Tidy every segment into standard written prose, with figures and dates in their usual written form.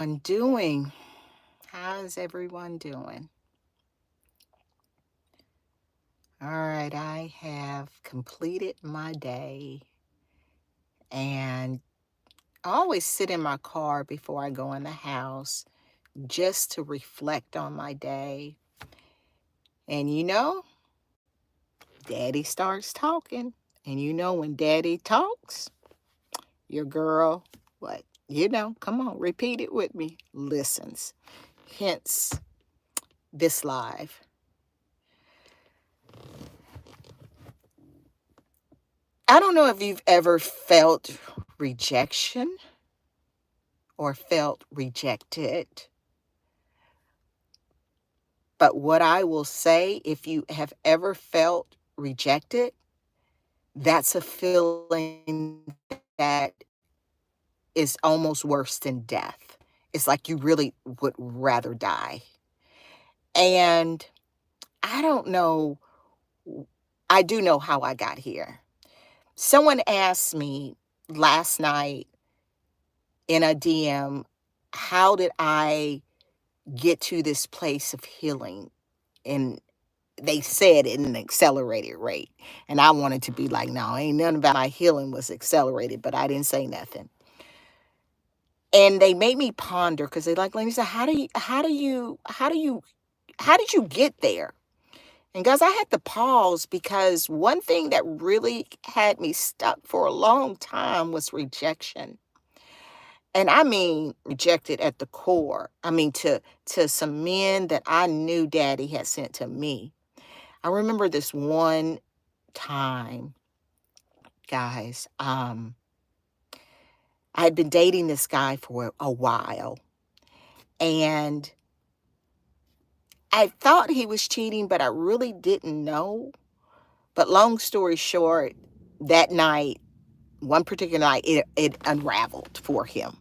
Doing? How's everyone doing? All right, I have completed my day and I always sit in my car before I go in the house just to reflect on my day. And daddy starts talking. And when daddy talks, your girl, what? Come on, repeat it with me, listens. Hence this live. I don't know if you've ever felt rejection or felt rejected. But what I will say, if you have ever felt rejected, that's a feeling that is almost worse than death. It's like you really would rather die. And I don't know, I do know how I got here. Someone asked me last night in a DM, how did I get to this place of healing? And they said in an accelerated rate. And I wanted to be like, no, ain't nothing about my healing was accelerated, but I didn't say nothing. And they made me ponder because they're like, Lynesa, how did you get there? And guys, I had to pause because one thing that really had me stuck for a long time was rejection. And I mean rejected at the core. I mean to some men that I knew daddy had sent to me. I remember this one time, guys, I had been dating this guy for a while, and I thought he was cheating, but I really didn't know. But long story short, that night, one particular night, it unraveled for him.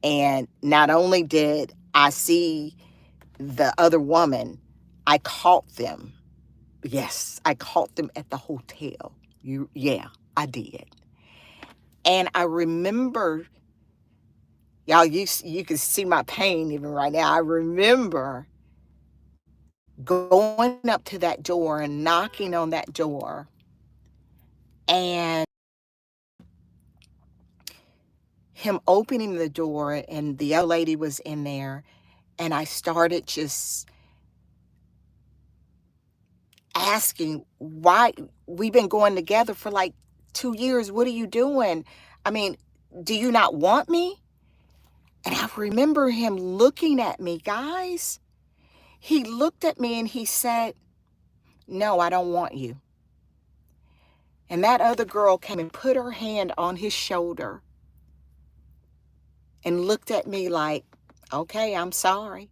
And not only did I see the other woman, I caught them. Yes, I caught them at the hotel. Yeah, I did. And I remember, y'all, you can see my pain even right now. I remember going up to that door and knocking on that door, and him opening the door, and the other lady was in there, and I started just asking, why? We've been going together for like 2 years. What are you doing? I mean, do you not want me? And I remember him looking at me, guys. He looked at me and he said, no, I don't want you. And that other girl came and put her hand on his shoulder and looked at me like, okay, I'm sorry.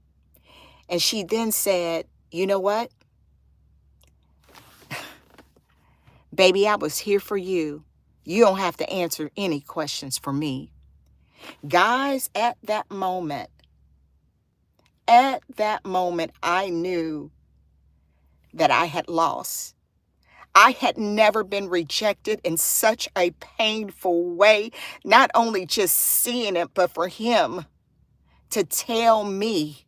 And she then said, you know what? Baby, I was here for you. You don't have to answer any questions for me. Guys, at that moment, I knew that I had lost. I had never been rejected in such a painful way, not only just seeing it, but for him to tell me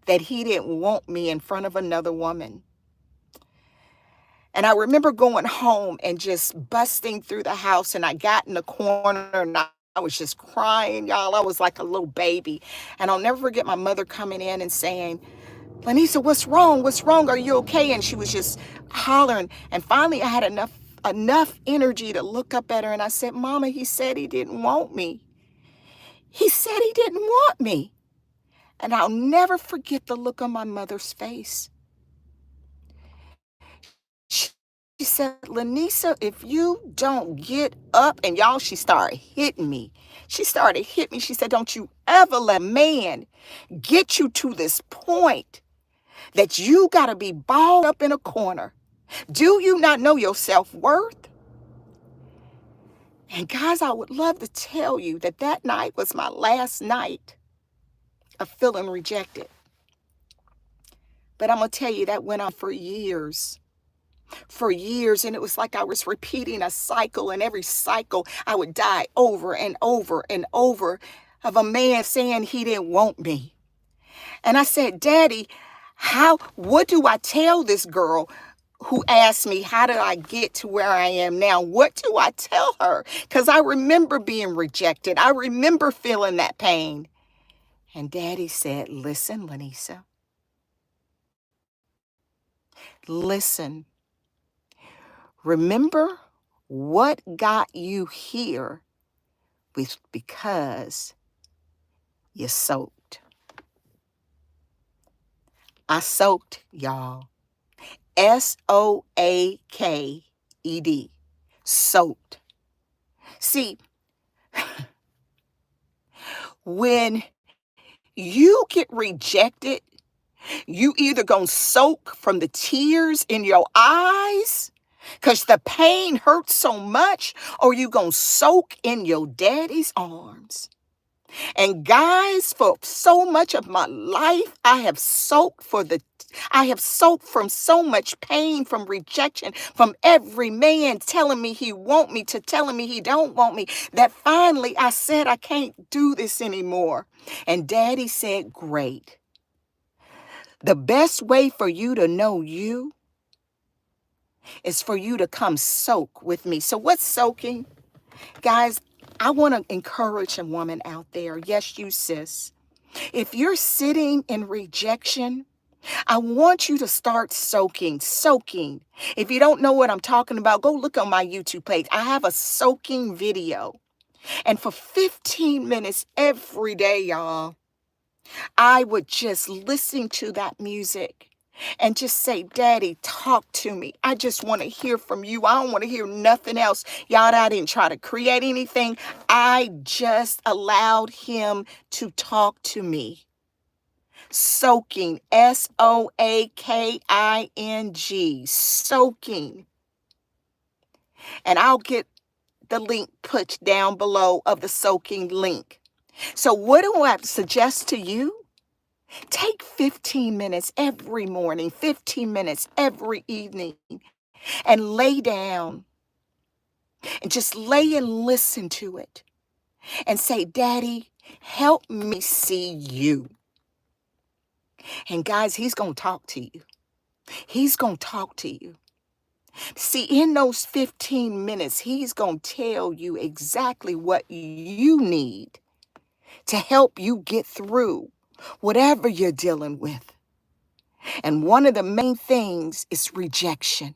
that he didn't want me in front of another woman. And I remember going home and just busting through the house, and I got in the corner and I was just crying, y'all. I was like a little baby. And I'll never forget my mother coming in and saying, Lynesa, what's wrong? What's wrong? Are you okay? And she was just hollering. And finally I had enough energy to look up at her, and I said, Mama, he said he didn't want me. He said he didn't want me. And I'll never forget the look on my mother's face. She said, Lynesa, if you don't get up, and y'all, she started hitting me. She started hitting me. She said, don't you ever let a man get you to this point that you got to be balled up in a corner. Do you not know your self-worth? And guys, I would love to tell you that that night was my last night of feeling rejected. But I'm going to tell you that went on for years. For years, and it was like I was repeating a cycle, and every cycle I would die over and over and over of a man saying he didn't want me. And I said, Daddy, what do I tell this girl who asked me, how did I get to where I am now? What do I tell her? Because I remember being rejected. I remember feeling that pain. And Daddy said, listen, Lynesa, listen. Remember what got you here because you soaked. I soaked, y'all. SOAKED. Soaked. See, when you get rejected, you either gonna soak from the tears in your eyes because the pain hurts so much, or you gonna soak in your daddy's arms. And guys, for so much of my life, I have soaked from so much pain, from rejection, from every man telling me he want me to telling me he don't want me, that finally I said, I can't do this anymore. And Daddy said, great. The best way for you to know you is for you to come soak with me. So what's soaking? Guys, I want to encourage a woman out there. Yes, you sis. If you're sitting in rejection, I want you to start soaking. If you don't know what I'm talking about, go look on my YouTube page. I have a soaking video. And for 15 minutes every day, y'all, I would just listen to that music and just say, Daddy, talk to me. I just want to hear from you. I don't want to hear nothing else. Y'all, I didn't try to create anything. I just allowed him to talk to me. Soaking, SOAKING, soaking. And I'll get the link put down below of the soaking link. So what do I suggest to you? Take 15 minutes every morning, 15 minutes every evening, and lay down and just lay and listen to it and say, Daddy, help me see you. And guys, he's going to talk to you. He's going to talk to you. See, in those 15 minutes, he's going to tell you exactly what you need to help you get through whatever you're dealing with. And one of the main things is rejection.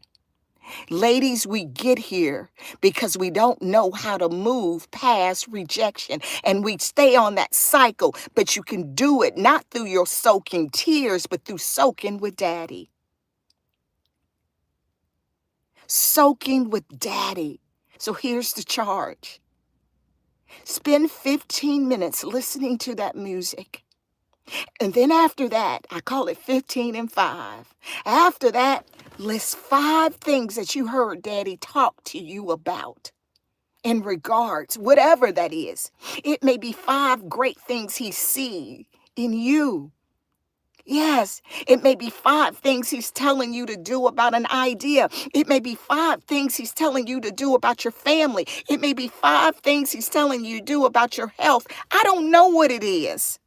Ladies, we get here because we don't know how to move past rejection, and we stay on that cycle. But you can do it not through your soaking tears, but through soaking with Daddy. Soaking with Daddy. So here's the charge. Spend 15 minutes listening to that music. And then after that, I call it 15 and 5. After that, list 5 things that you heard Daddy talk to you about in regards, whatever that is. It may be 5 great things he sees in you. Yes, it may be 5 things he's telling you to do about an idea. It may be 5 things he's telling you to do about your family. It may be 5 things he's telling you to do about your health. I don't know what it is.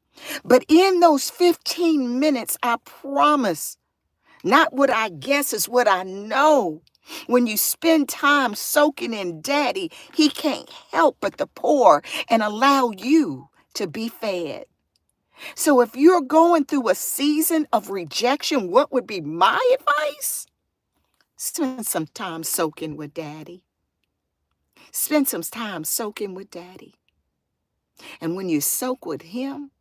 But in those 15 minutes, I promise, not what I guess is what I know. When you spend time soaking in Daddy, he can't help but to pour and allow you to be fed. So if you're going through a season of rejection, what would be my advice? Spend some time soaking with Daddy. Spend some time soaking with Daddy. And when you soak with him,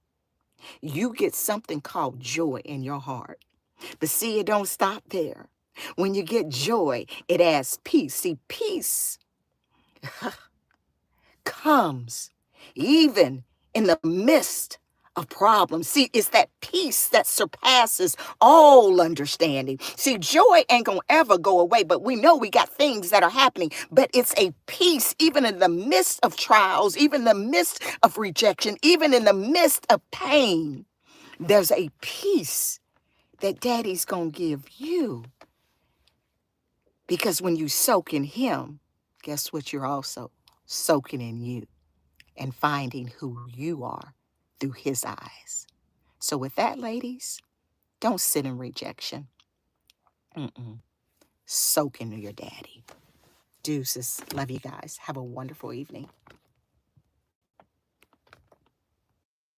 you get something called joy in your heart. But see, it don't stop there. When you get joy, it adds peace. See, peace comes even in the midst of problems. See, it's that peace that surpasses all understanding. See, joy ain't gonna ever go away, but we know we got things that are happening. But it's a peace even in the midst of trials, even in the midst of rejection, even in the midst of pain. There's a peace that Daddy's gonna give you. Because when you soak in him, guess what? You're also soaking in you. and finding who you are through his eyes. So with that, ladies, don't sit in rejection. Soak into your daddy. Deuces. Love you guys. Have a wonderful evening.